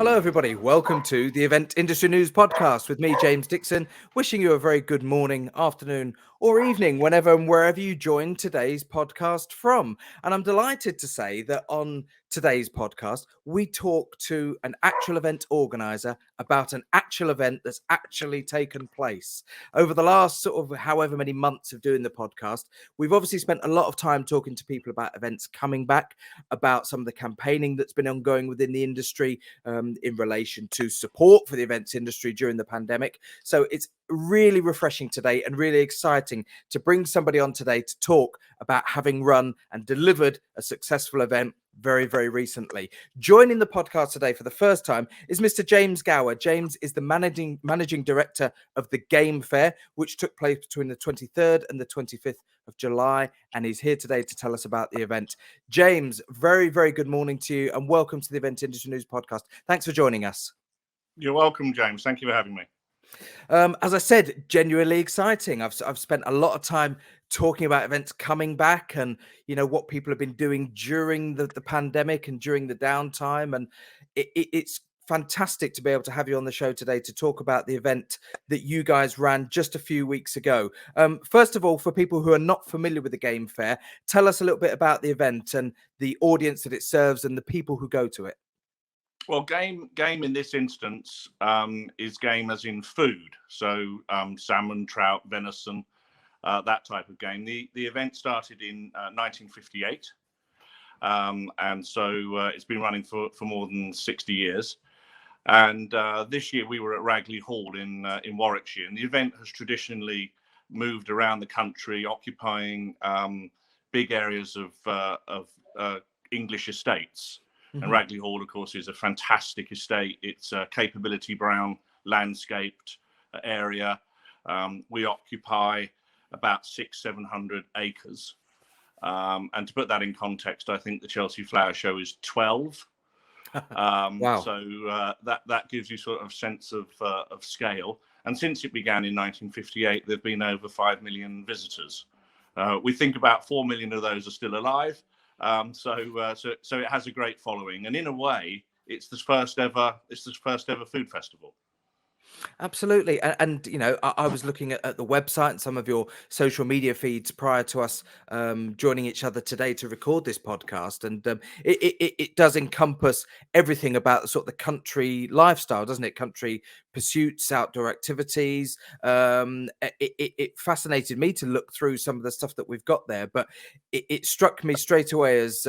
Hello, everybody. Welcome to the Event Industry News Podcast with me, James Dixon, wishing you a very good morning, afternoon, or evening, whenever and wherever you join today's podcast from. And I'm delighted to say that on today's podcast, we talk to an actual event organizer about an actual event that's actually taken place. Over the last sort of however many months of doing the podcast, we've obviously spent a lot of time talking to people about events coming back, about some of the campaigning that's been ongoing within the industry, in relation to support for the events industry during the pandemic. So it's really refreshing today and really exciting to bring somebody on today to talk about having run and delivered a successful event very, very recently. Joining the podcast today for the first time is Mr. James Gower. James is the managing director of the Game Fair, which took place between the 23rd and the 25th of July, and he's here today to tell us about the event. James, very, very good morning to you, and welcome to the Event Industry News Podcast. Thanks for joining us. You're welcome, James. Thank you for having me. As I said, genuinely exciting. I've spent a lot of time talking about events coming back and, you know, what people have been doing during the pandemic and during the downtime. And it's fantastic to be able to have you on the show today to talk about the event that you guys ran just a few weeks ago. First of all, for people who are not familiar with the Game Fair, tell us a little bit about the event and the audience that it serves and the people who go to it. Well, game in this instance is game as in food. So salmon, trout, venison, that type of game. The event started in 1958. And so it's been running for more than 60 years. And this year we were at Ragley Hall in Warwickshire. And the event has traditionally moved around the country, occupying big areas of English estates. And Ragley Hall, of course, is a fantastic estate. It's a Capability Brown landscaped area. We occupy about 600-700 acres. And to put that in context, I think the Chelsea Flower Show is 12. Wow. So that gives you sort of sense of scale. And since it began in 1958, there've been over 5 million visitors. We think about 4 million of those are still alive. So it has a great following, and in a way, it's the first ever food festival. Absolutely. And you know, I was looking at the website and some of your social media feeds prior to us joining each other today to record this podcast. And it does encompass everything about sort of the country lifestyle, doesn't it? Country pursuits, outdoor activities. It fascinated me to look through some of the stuff that we've got there, but it struck me straight away as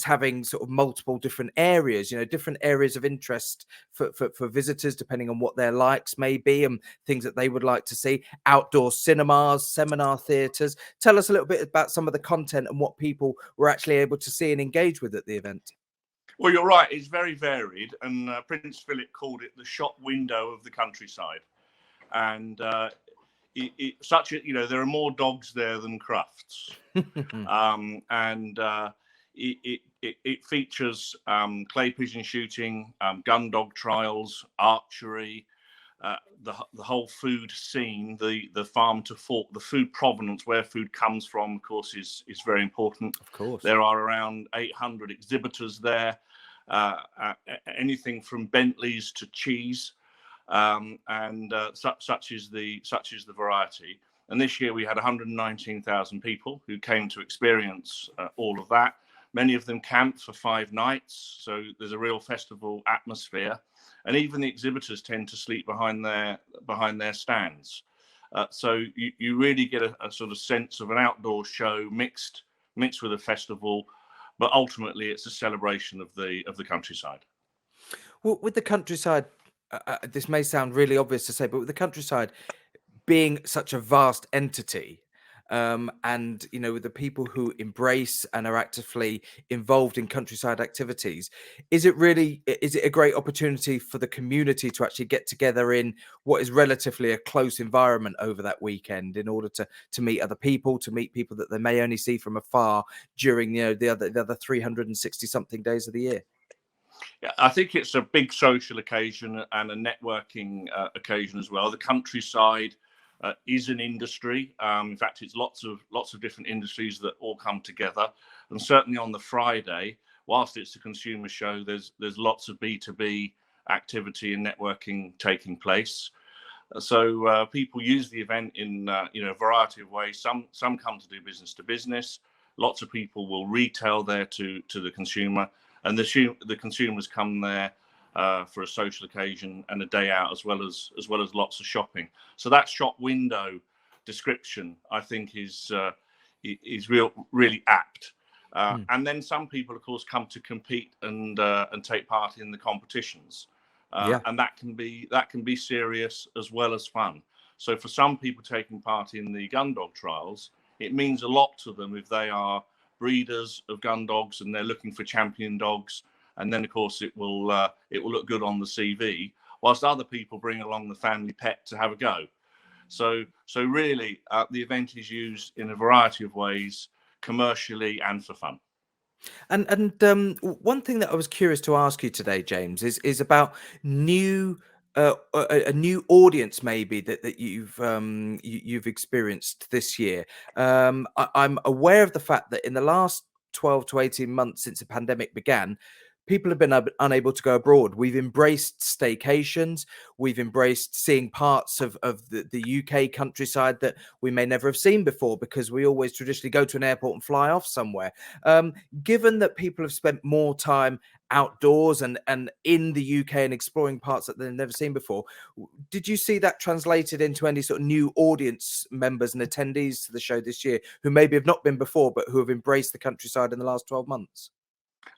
having sort of multiple different areas, you know, different areas of interest for visitors, depending on what their likes may be and things that they would like to see. Outdoor cinemas, seminar theatres. Tell us a little bit about some of the content and what people were actually able to see and engage with at the event. Well, you're right. It's very varied, and Prince Philip called it the shop window of the countryside. And there are more dogs there than crufts. It features clay pigeon shooting, gun dog trials, archery, the whole food scene, the farm to fork, the food provenance, where food comes from, of course, is very important. Of course. There are around 800 exhibitors there, anything from Bentleys to cheese, and such is the variety. And this year we had 119,000 people who came to experience all of that. Many of them camped for 5 nights, so there's a real festival atmosphere. And even the exhibitors tend to sleep behind their stands. So you really get a sort of sense of an outdoor show mixed with a festival, but ultimately it's a celebration of the countryside. Well, with the countryside, this may sound really obvious to say, but with the countryside being such a vast entity, and you know, with the people who embrace and are actively involved in countryside activities, is it a great opportunity for the community to actually get together in what is relatively a close environment over that weekend in order to meet other people, to meet people that they may only see from afar during, you know, the other 360 something days of the year? Yeah, I think it's a big social occasion and a networking occasion as well. The countryside is an industry. In fact, it's lots of different industries that all come together. And certainly on the Friday, whilst it's a consumer show, there's lots of B2B activity and networking taking place. So people use the event in a variety of ways. Some come to do business to business. Lots of people will retail there to the consumer, and the consumers come there for a social occasion and a day out, as well as lots of shopping. So that shop window description, I think, is really apt. And then some people, of course, come to compete and take part in the competitions. And that can be serious as well as fun. So for some people taking part in the gun dog trials, it means a lot to them if they are breeders of gun dogs and they're looking for champion dogs. And then, of course, it will look good on the CV, whilst other people bring along the family pet to have a go. So really, the event is used in a variety of ways, commercially and for fun. And one thing that I was curious to ask you today, James, is about new a new audience maybe that you've experienced this year. I'm aware of the fact that in the last 12 to 18 months since the pandemic began, people have been unable to go abroad. We've embraced staycations. We've embraced seeing parts of the UK countryside that we may never have seen before, because we always traditionally go to an airport and fly off somewhere. Given that people have spent more time outdoors and in the UK and exploring parts that they've never seen before, did you see that translated into any sort of new audience members and attendees to the show this year who maybe have not been before, but who have embraced the countryside in the last 12 months?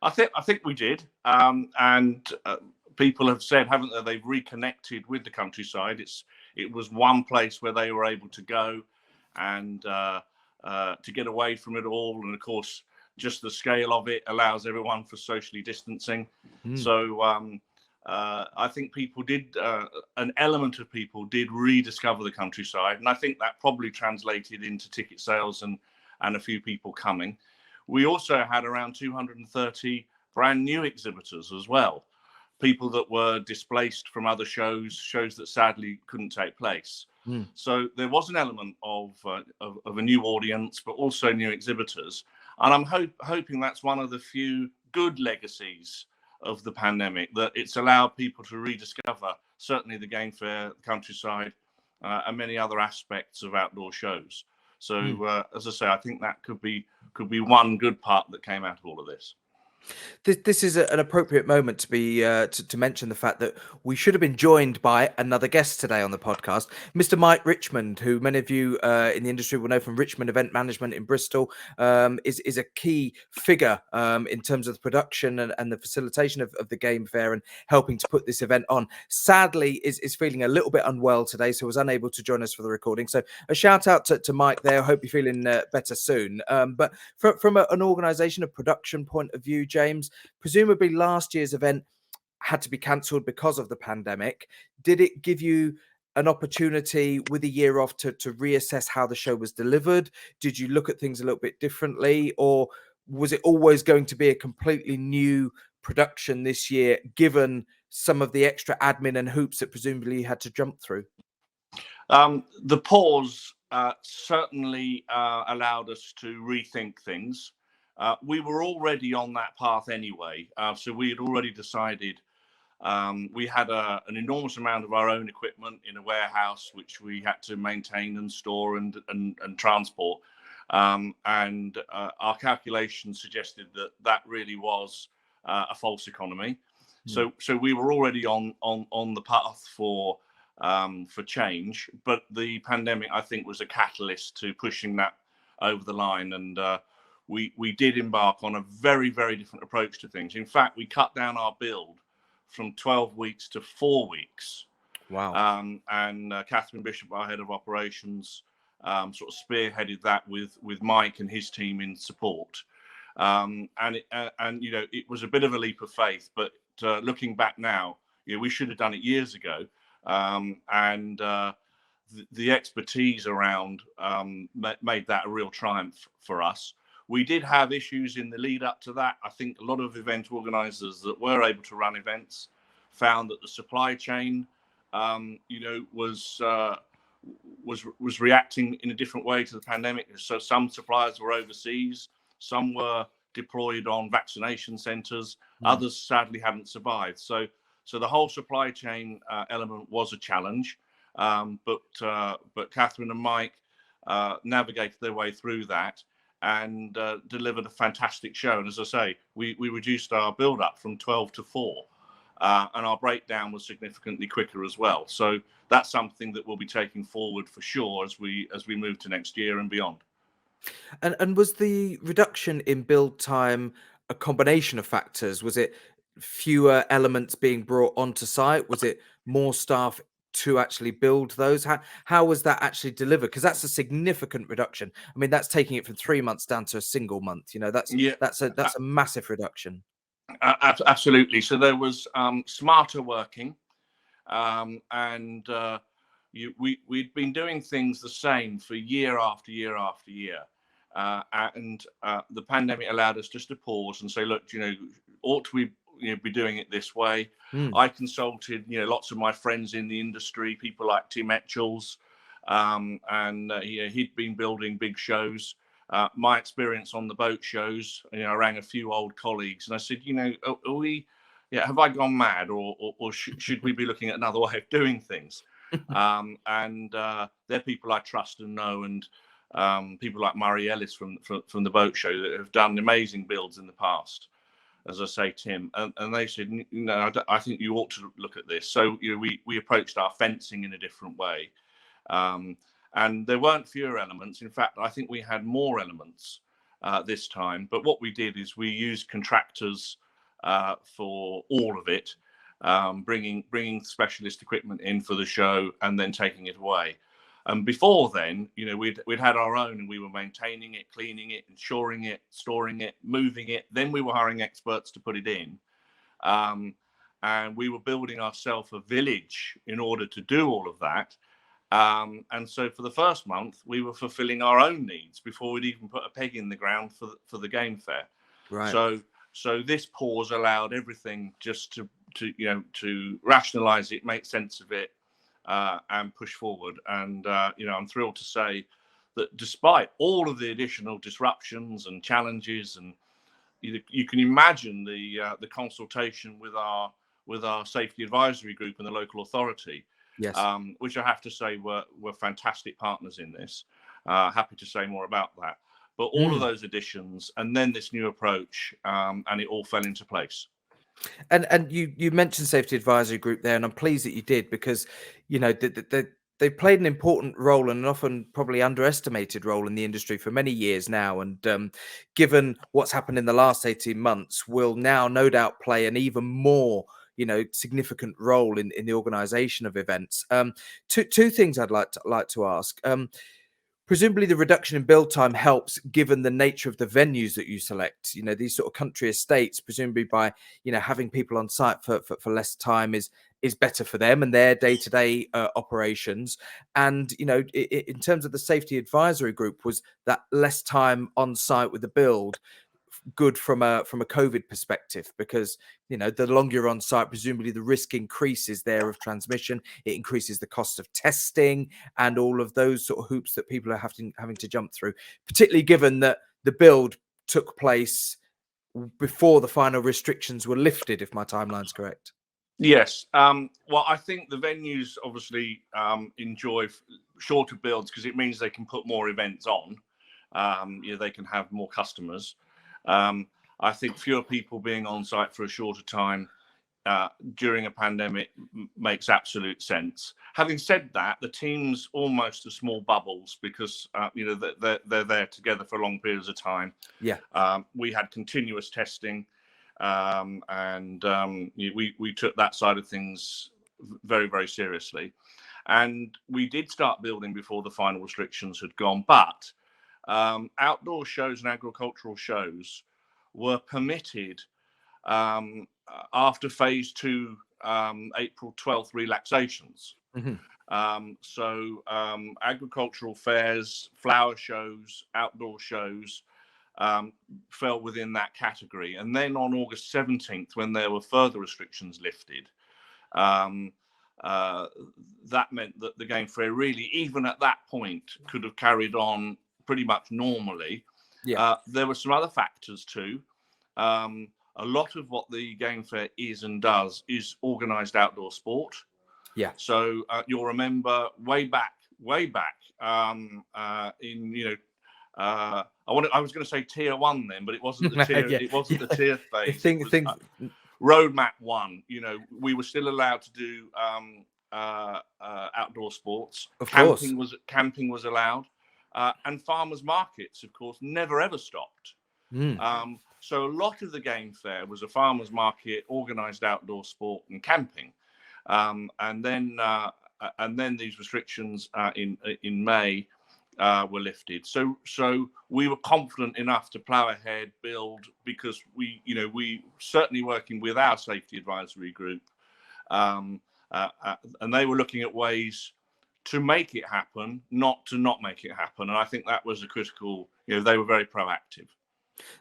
I think we did, and people have said, haven't they? They've reconnected with the countryside. It was one place where they were able to go and to get away from it all, and of course, just the scale of it allows everyone for socially distancing. So I think people did, an element of people did rediscover the countryside, and I think that probably translated into ticket sales and a few people coming. We also had around 230 brand new exhibitors as well, people that were displaced from other shows that sadly couldn't take place. So there was an element of a new audience, but also new exhibitors. And I'm hoping that's one of the few good legacies of the pandemic, that it's allowed people to rediscover certainly the game fair, the countryside, and many other aspects of outdoor shows. So as I say, I think that could be one good part that came out of all of this. This is an appropriate moment to be to mention the fact that we should have been joined by another guest today on the podcast, Mr. Mike Richmond, who many of you in the industry will know from Richmond Event Management in Bristol, is a key figure in terms of the production and the facilitation of the game fair and helping to put this event on. Sadly, is feeling a little bit unwell today, so was unable to join us for the recording. So a shout out to Mike there. I hope you're feeling better soon. But from an organisation, a production point of view, James, presumably last year's event had to be cancelled because of the pandemic. Did it give you an opportunity with a year off to reassess how the show was delivered? Did you look at things a little bit differently, or was it always going to be a completely new production this year, given some of the extra admin and hoops that presumably you had to jump through? The pause certainly allowed us to rethink things. We were already on that path anyway, so we had already decided. We had an enormous amount of our own equipment in a warehouse, which we had to maintain and store and transport. And our calculations suggested that really was a false economy. So we were already on the path for change, but the pandemic, I think, was a catalyst to pushing that over the line. And we did embark on a very, very different approach to things. In fact, we cut down our build from 12 weeks to 4 weeks. Wow. And Catherine Bishop, our head of operations, sort of spearheaded that with Mike and his team in support. And you know, it was a bit of a leap of faith, but looking back now, you know, we should have done it years ago. And the expertise around made that a real triumph for us. We did have issues in the lead up to that. I think a lot of event organizers that were able to run events found that the supply chain, you know, was reacting in a different way to the pandemic. So some suppliers were overseas, some were deployed on vaccination centers, others sadly hadn't survived. So So the whole supply chain element was a challenge, but Catherine and Mike navigated their way through that and delivered a fantastic show. And as I say, we reduced our build up from 12 to 4. And our breakdown was significantly quicker as well. So that's something that we'll be taking forward for sure as we move to next year and beyond. And was the reduction in build time a combination of factors? Was it fewer elements being brought onto site? Was it more staff to actually build those? How was that actually delivered? Because that's a significant reduction. I mean, that's taking it from 3 months down to a single month. You know, that's Yeah, a massive reduction. absolutely. So there was smarter working, and we'd been doing things the same for year after year after year. And the pandemic allowed us just to pause and say, look, ought we be doing it this way? I consulted, lots of my friends in the industry, people like Tim Etchells, and he'd been building big shows. My experience on the boat shows, I rang a few old colleagues and I said, are we, have I gone mad, or should we be looking at another way of doing things? And they're people I trust and know, and people like Murray Ellis from the boat show that have done amazing builds in the past, as I say, Tim, and they said, I think you ought to look at this. So we approached our fencing in a different way, and there weren't fewer elements. In fact, I think we had more elements this time. But what we did is we used contractors for all of it, bringing specialist equipment in for the show and then taking it away. And before then, we'd had our own, and we were maintaining it, cleaning it, insuring it, storing it, moving it. Then we were hiring experts to put it in. And we were building ourselves a village in order to do all of that. And so for the first month, we were fulfilling our own needs before we'd even put a peg in the ground for the game fair. Right. So this pause allowed everything just to rationalize it, make sense of it, and push forward. And I'm thrilled to say that despite all of the additional disruptions and challenges, and you can imagine the consultation with our safety advisory group and the local authority, yes, which I have to say were fantastic partners in this. Happy to say more about that. But all of those additions, and then this new approach, and it all fell into place. And you mentioned safety advisory group there, and I'm pleased that you did, because they played an important role, and an often probably underestimated role in the industry for many years now. And given what's happened in the last 18 months, will now no doubt play an even more significant role in the organisation of events. Two things I'd like to ask. Presumably the reduction in build time helps, given the nature of the venues that you select. These sort of country estates, presumably by having people on site for less time is better for them and their day-to-day operations. And in terms of the safety advisory group, was that less time on site with the build good from a COVID perspective? Because the longer you're on site, presumably the risk increases there of transmission. It increases the cost of testing and all of those sort of hoops that people are having to jump through, particularly given that the build took place before the final restrictions were lifted, if my timeline's correct. Yes. Well, I think the venues obviously enjoy shorter builds because it means they can put more events on. They can have more customers. I think fewer people being on site for a shorter time during a pandemic makes absolute sense. Having said that, the team's almost as small bubbles because they're there together for long periods of time. Yeah. We had continuous testing, and we took that side of things very, very seriously. And we did start building before the final restrictions had gone, but outdoor shows and agricultural shows were permitted after phase 2 April 12th relaxations. So agricultural fairs, flower shows, outdoor shows fell within that category. And then on August 17th, when there were further restrictions lifted, that meant that the game fair really, even at that point, could have carried on pretty much normally. Yeah. There were some other factors too. a lot of what the game fair is and does is organised outdoor sport. Yeah. So you'll remember way back in I was going to say tier 1 then, but it wasn't the tier. Yeah. It wasn't the tier The phase. thing, It was roadmap 1. We were still allowed to do outdoor sports. Of Camping course. was allowed, and farmers markets, of course, never ever stopped. So a lot of the game fair was a farmers market, organised outdoor sport and camping, and then these restrictions in May were lifted. So we were confident enough to plough ahead, build, because we certainly working with our safety advisory group, and they were looking at ways to make it happen, not to not make it happen. And I think that was a critical. They were very proactive.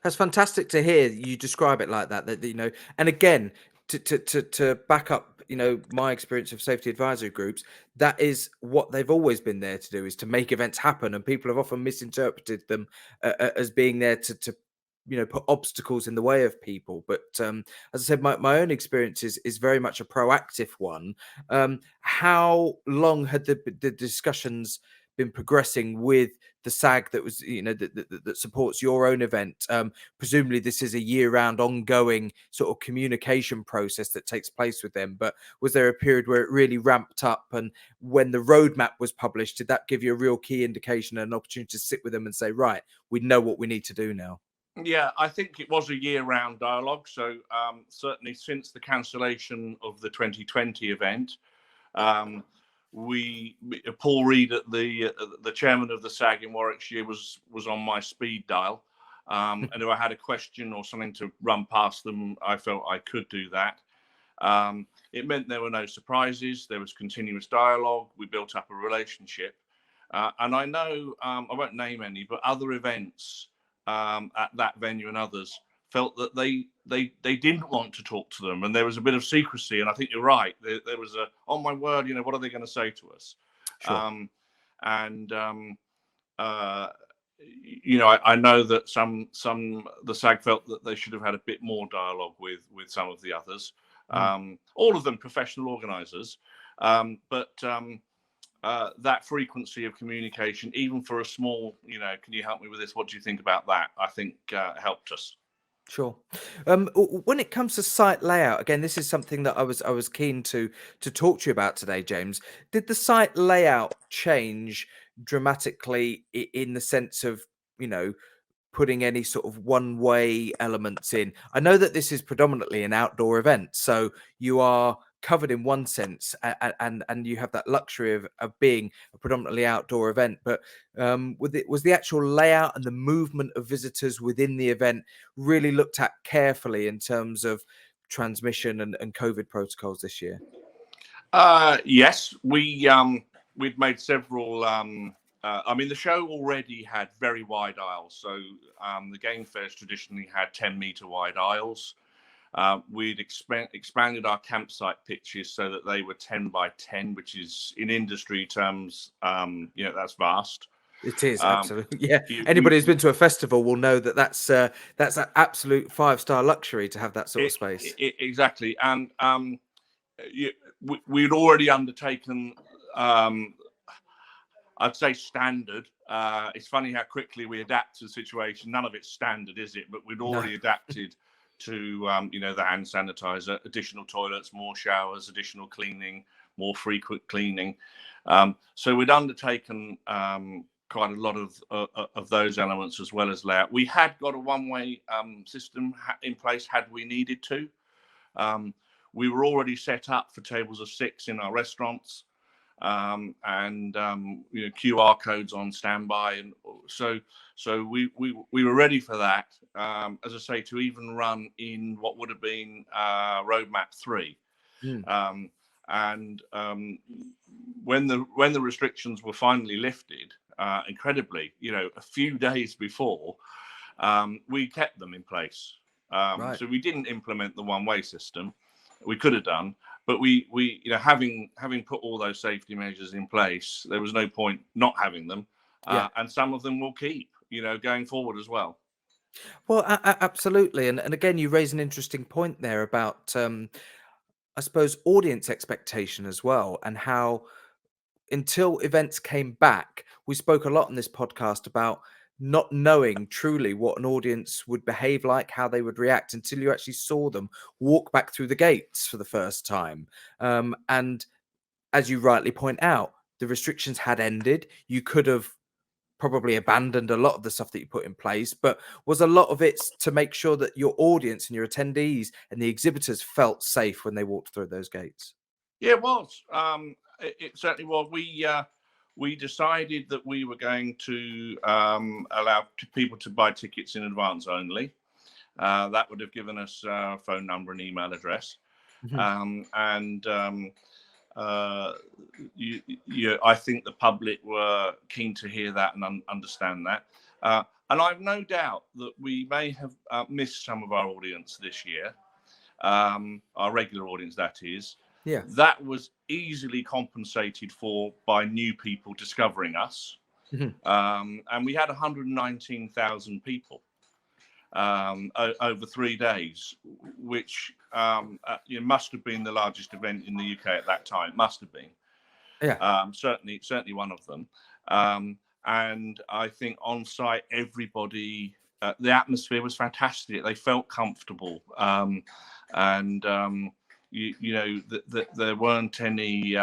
That's fantastic to hear you describe it like that. And again, to back up, my experience of safety advisory groups, that is what they've always been there to do, is to make events happen. And people have often misinterpreted them as being there to put obstacles in the way of people. But as I said, my own experience is very much a proactive one. How long had the discussions been progressing with the SAG that was, that supports your own event? Presumably this is a year-round ongoing sort of communication process that takes place with them, but was there a period where it really ramped up, and when the roadmap was published, did that give you a real key indication and an opportunity to sit with them and say, right, we know what we need to do now? Yeah, I think it was a year-round dialogue. So certainly since the cancellation of the 2020 event, Paul Reed, the chairman of the SAG in Warwickshire, was on my speed dial, and if I had a question or something to run past them, I felt I could do that. It meant there were no surprises. There was continuous dialogue. We built up a relationship, and I know I won't name any, but other events at that venue and others felt that they didn't want to talk to them, and there was a bit of secrecy. And I think you're right. There was a, oh my word, what are they going to say to us? Sure. I know that the SAG felt that they should have had a bit more dialogue with some of the others. All of them professional organisers, but that frequency of communication, even for a small, can you help me with this? What do you think about that? I think helped us. Sure. When it comes to site layout, again, this is something that I was keen to talk to you about today, James. Did the site layout change dramatically in the sense of, putting any sort of one-way elements in? I know that this is predominantly an outdoor event, so you are covered in one sense, and you have that luxury of being a predominantly outdoor event. But was the actual layout and the movement of visitors within the event really looked at carefully in terms of transmission and COVID protocols this year? Yes, we'd made several. The show already had very wide aisles. So the game fairs traditionally had 10-meter wide aisles. We'd expanded our campsite pitches so that they were 10 by 10, which is, in industry terms, that's vast. It is, absolutely. Yeah. Anybody who's been to a festival will know that that's an absolute 5-star luxury to have that sort of space. Exactly. And we'd already undertaken, I'd say, standard. It's funny how quickly we adapt to the situation. None of it's standard, is it? But we'd already adapted to, the hand sanitizer, additional toilets, more showers, additional cleaning, more frequent cleaning. So we'd undertaken quite a lot of those elements, as well as layout. We had got a one-way system in place had we needed to. We were already set up for tables of 6 in our restaurants, and QR codes on standby, and so we were ready for that. As I say, to even run in what would have been roadmap 3. When the restrictions were finally lifted, incredibly, a few days before, we kept them in place. Right. So we didn't implement the one-way system. We could have done, but we having put all those safety measures in place, there was no point not having them. And some of them will keep, going forward as well. Well, absolutely. And again, you raise an interesting point there about, I suppose, audience expectation as well, and how until events came back, we spoke a lot on this podcast about not knowing truly what an audience would behave like, how they would react until you actually saw them walk back through the gates for the first time. And as you rightly point out, the restrictions had ended. You could have probably abandoned a lot of the stuff that you put in place, but was a lot of it to make sure that your audience and your attendees and the exhibitors felt safe when they walked through those gates? Yeah, it was. It certainly was. We decided that we were going to allow people to buy tickets in advance only. That would have given us a phone number and email address. Mhm. And I think the public were keen to hear that and understand that. And I've no doubt that we may have missed some of our audience this year, our regular audience, that is. Yeah. That was easily compensated for by new people discovering us. Mhm. And we had 119,000 people over 3 days, which must have been the largest event in the UK at that time. Must have been. Yeah. Certainly one of them. And I think on site, everybody, the atmosphere was fantastic. They felt comfortable. There weren't any,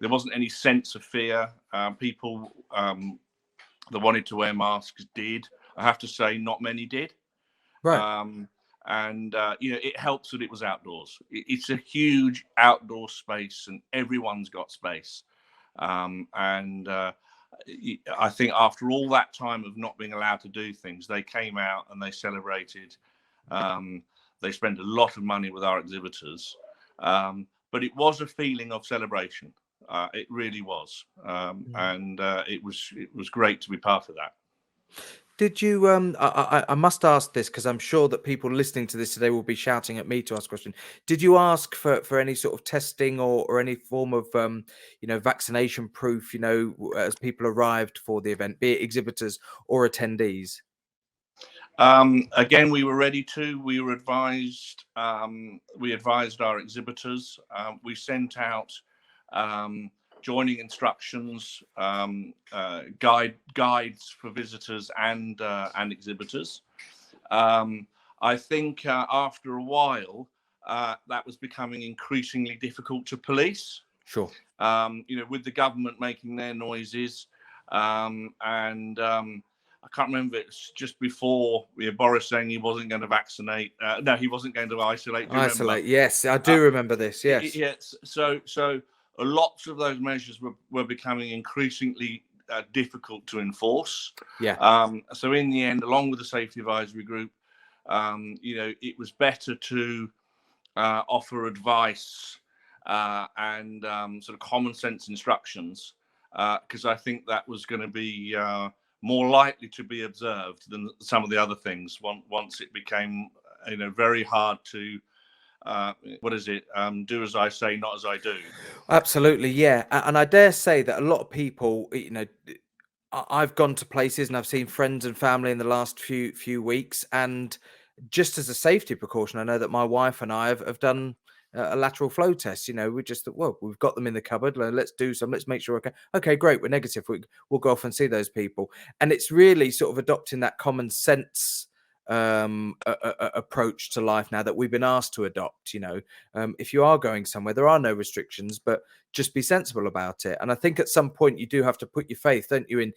there wasn't any sense of fear. People that wanted to wear masks did. I have to say, not many did. Right. It helps that it was outdoors. It's a huge outdoor space, and everyone's got space. I think after all that time of not being allowed to do things, they came out and they celebrated. They spent a lot of money with our exhibitors, but it was a feeling of celebration. It really was, it was great to be part of that. Did you? I must ask this because I'm sure that people listening to this today will be shouting at me to ask a question. Did you ask for any sort of testing or any form of vaccination proof? As people arrived for the event, be it exhibitors or attendees. Again, we were ready to. We were advised. We advised our exhibitors. We sent out joining instructions, guides for visitors and exhibitors. I think after a while, that was becoming increasingly difficult to police. Sure. With the government making their noises, I can't remember. It's just before Boris saying he wasn't going to vaccinate. No, he wasn't going to isolate. Do you Isolate. remember? Yes, I do remember this. Yes. Yes. So lots of those measures were becoming increasingly difficult to enforce. Yeah. So in the end, along with the safety advisory group, it was better to offer advice and sort of common sense instructions, because I think that was going to be more likely to be observed than some of the other things. Once it became, very hard to, do as I say, not as I do. Absolutely, yeah. And I dare say that a lot of people, I've gone to places and I've seen friends and family in the last few weeks, and just as a safety precaution, I know that my wife and I have done a lateral flow test. We just thought, well, we've got them in the cupboard. Let's do some. Let's make sure. Okay, great. We're negative. We'll go off and see those people. And it's really sort of adopting that common sense approach to life now that we've been asked to adopt. If you are going somewhere, there are no restrictions, but just be sensible about it. And I think at some point you do have to put your faith, don't you, in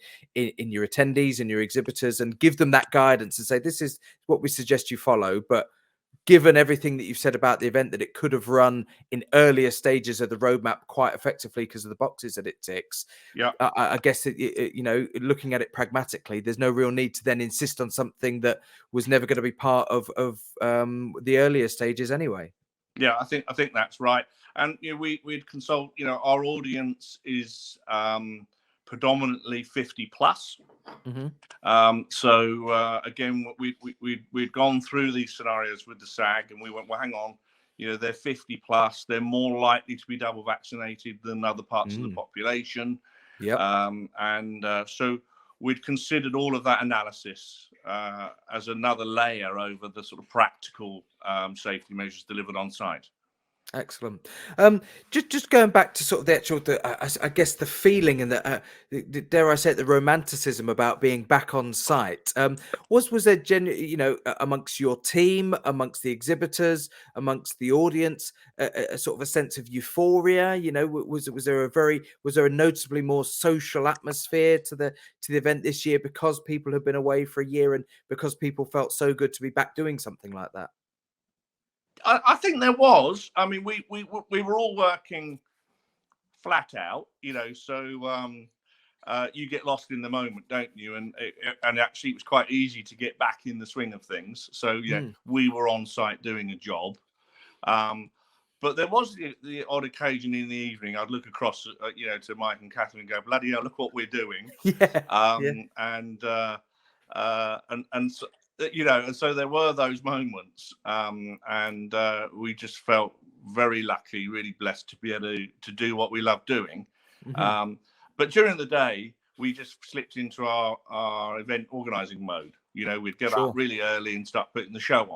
your attendees and your exhibitors, and give them that guidance and say, this is what we suggest you follow. But given everything that you've said about the event, that it could have run in earlier stages of the roadmap quite effectively because of the boxes that it ticks. Yeah. I guess, looking at it pragmatically, there's no real need to then insist on something that was never going to be part of the earlier stages anyway. Yeah, I think that's right. And we'd consult. Our audience is predominantly 50 plus. Mm-hmm. Again, we'd gone through these scenarios with the SAG, and we went, well, hang on, they're 50 plus. They're more likely to be double vaccinated than other parts of the population. Yeah. So we'd considered all of that analysis as another layer over the sort of practical safety measures delivered on site. Excellent. Just going back to sort of the actual, I guess the feeling and dare I say it, the romanticism about being back on site. Was there amongst your team, amongst the exhibitors, amongst the audience, a sort of a sense of euphoria? You know, was there a noticeably more social atmosphere to the event this year because people have been away for a year and because people felt so good to be back doing something like that? I think there was. I mean, we were all working flat out, you know. So you get lost in the moment, don't you? And actually, it was quite easy to get back in the swing of things. So we were on site doing a job. But there was the odd occasion in the evening I'd look across, to Mike and Catherine and go, "Bloody hell, look what we're doing!" And so, and so there were those moments, and we just felt very lucky, really blessed to be able to do what we love doing. But during the day, we just slipped into our event organizing mode. You know, we'd get up really early and start putting the show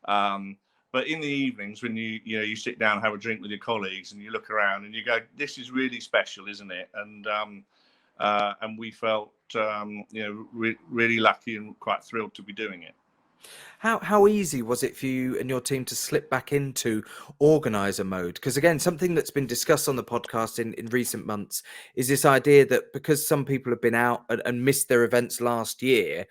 on. But in the evenings, when you sit down and have a drink with your colleagues and you look around and you go, "This is really special, isn't it?" And we felt really lucky and quite thrilled to be doing it. How easy was it for you and your team to slip back into organizer mode? Because again, something that's been discussed on the podcast in recent months is this idea that because some people have been out and missed their events last year,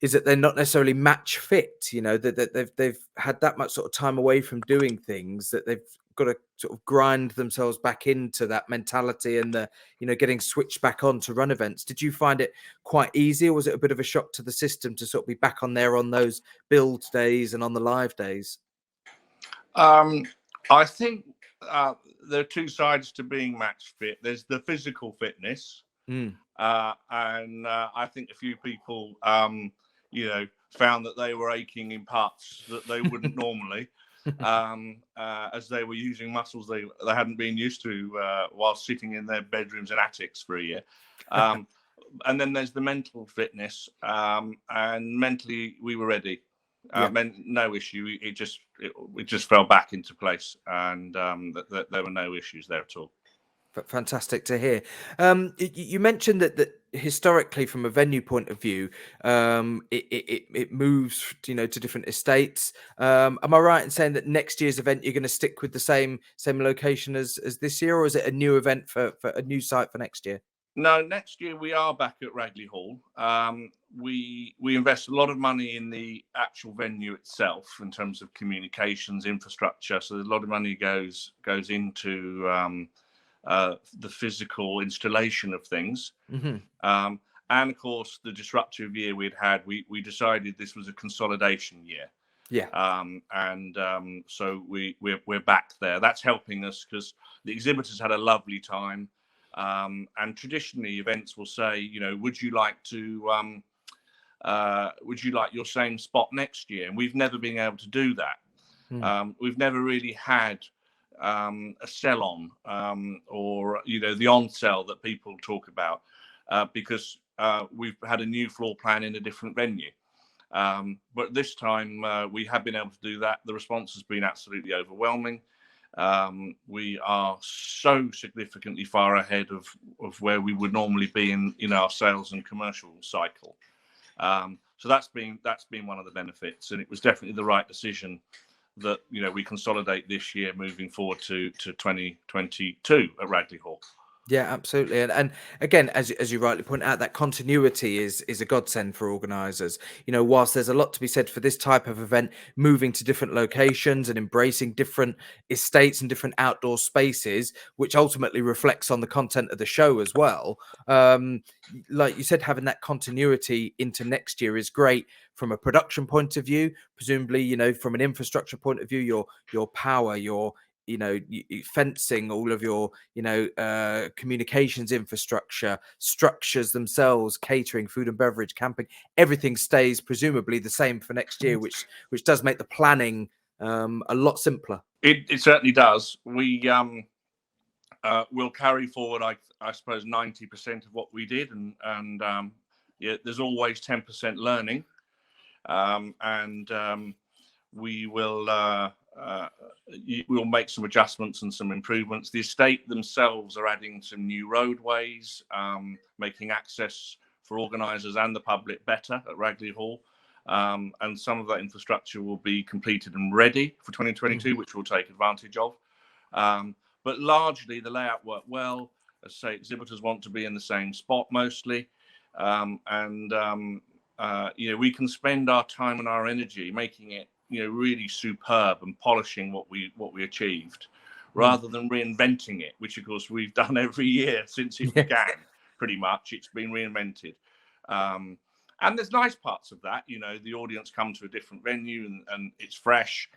is that they're not necessarily match fit, you know, that they've had that much sort of time away from doing things that they've got to sort of grind themselves back into that mentality and getting switched back on to run events. Did you find it quite easy, or was it a bit of a shock to the system to sort of be back on there on those build days and on the live days? I think there are two sides to being match fit. There's the physical fitness, and I think a few people found that they were aching in parts that they wouldn't normally, as they were using muscles they hadn't been used to while sitting in their bedrooms and attics for a year. And then there's the mental fitness, and mentally we were ready. No issue. It just fell back into place, and there were no issues there at all. Fantastic to hear. You mentioned that historically, from a venue point of view, it moves, to different estates. Am I right in saying that next year's event you're going to stick with the same location as this year, or is it a new event for a new site for next year? No, next year we are back at Ragley Hall. We invest a lot of money in the actual venue itself in terms of communications infrastructure. So a lot of money goes into the physical installation of things. And of course, the disruptive year we'd had, we decided this was a consolidation year. So we're back there. That's helping us because the exhibitors had a lovely time. And traditionally, events will say, would you like your same spot next year? And we've never been able to do that. We've never really had a sell on or the on sell that people talk about because we've had a new floor plan in a different venue. But this time we have been able to do that. The response has been absolutely overwhelming. We are so significantly far ahead of where we would normally be in our sales and commercial cycle. So that's been one of the benefits, and it was definitely the right decision that we consolidate this year moving forward to 2022 at Ragley Hall. Yeah, absolutely. And again, as you rightly point out, that continuity is a godsend for organisers. Whilst there's a lot to be said for this type of event, moving to different locations and embracing different estates and different outdoor spaces, which ultimately reflects on the content of the show as well. Like you said, having that continuity into next year is great from a production point of view. Presumably, from an infrastructure point of view, your power, your fencing, all of your communications infrastructure, structures themselves, catering, food and beverage, camping, everything stays presumably the same for next year, which does make the planning a lot simpler. It certainly does. We we'll carry forward, I suppose, 90% of what we did, and yeah, there's always 10% learning, and we will we'll make some adjustments and some improvements. The estate themselves are adding some new roadways, making access for organisers and the public better at Ragley Hall. And some of that infrastructure will be completed and ready for 2022, which we'll take advantage of. But largely the layout worked well. As I say, exhibitors want to be in the same spot mostly. We can spend our time and our energy making it, really superb and polishing what we achieved, rather than reinventing it, which of course we've done every year since it began. Pretty much, it's been reinvented. And there's nice parts of that, the audience come to a different venue and it's fresh.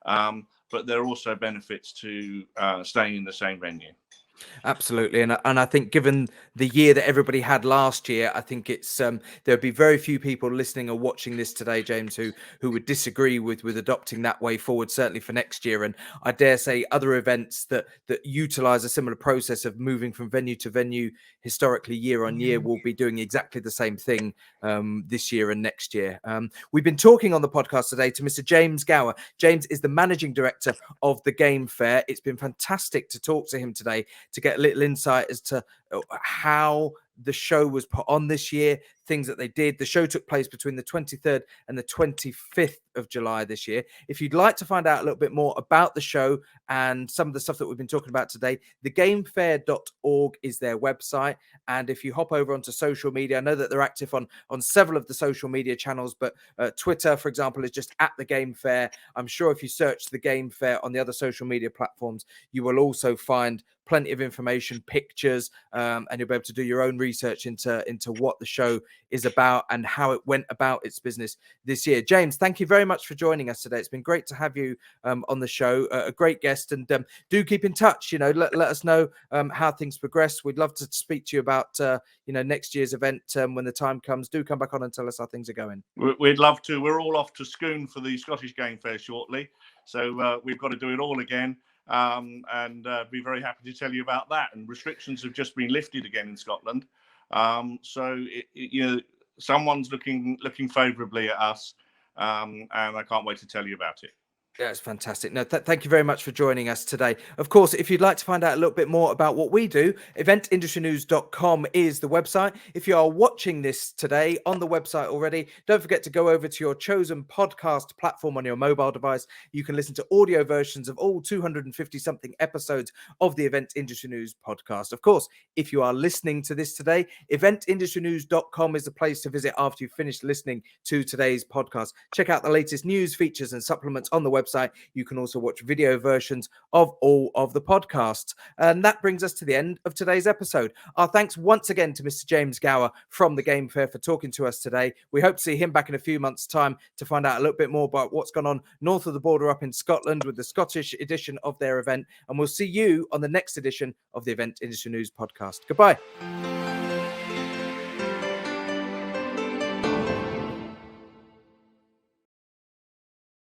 But there are also benefits to staying in the same venue. Absolutely, and I think given the year that everybody had last year, I think it's there'd be very few people listening or watching this today, James, who would disagree with adopting that way forward, certainly for next year. And I dare say other events that utilise a similar process of moving from venue to venue historically year on year will be doing exactly the same thing this year and next year. We've been talking on the podcast today to Mr. James Gower. James is the managing director of the Game Fair. It's been fantastic to talk to him today, to get a little insight as to how the show was put on this year, things that they did. The show took place between the 23rd and the 25th of July this year. If you'd like to find out a little bit more about the show and some of the stuff that we've been talking about today, thegamefair.org is their website. And if you hop over onto social media, I know that they're active on several of the social media channels, but Twitter, for example, is just at the Game Fair. I'm sure if you search the Game Fair on the other social media platforms, you will also find plenty of information, pictures, and you'll be able to do your own research into what the show is about and how it went about its business this year. James, thank you very much for joining us today. It's been great to have you on the show, a great guest, and do keep in touch. Let us know how things progress. We'd love to speak to you about next year's event when the time comes. Do come back on and tell us how things are going. We'd love to. We're all off to Scone for the Scottish Game Fair shortly, so we've got to do it all again. And be very happy to tell you about that. And restrictions have just been lifted again in Scotland, so someone's looking favourably at us, and I can't wait to tell you about it. Yeah, it's fantastic. No, thank you very much for joining us today. Of course, if you'd like to find out a little bit more about what we do, eventindustrynews.com is the website. If you are watching this today on the website already, don't forget to go over to your chosen podcast platform on your mobile device. You can listen to audio versions of all 250-something episodes of the Event Industry News podcast. Of course, if you are listening to this today, eventindustrynews.com is the place to visit after you've finished listening to today's podcast. Check out the latest news, features, and supplements on the website. You can also watch video versions of all of the podcasts. And that brings us to the end of today's episode. Our thanks once again to Mr. James Gower from the Game Fair for talking to us today. We hope to see him back in a few months' time to find out a little bit more about what's gone on north of the border up in Scotland with the Scottish edition of their event. And we'll see you on the next edition of the Event Industry News podcast. Goodbye.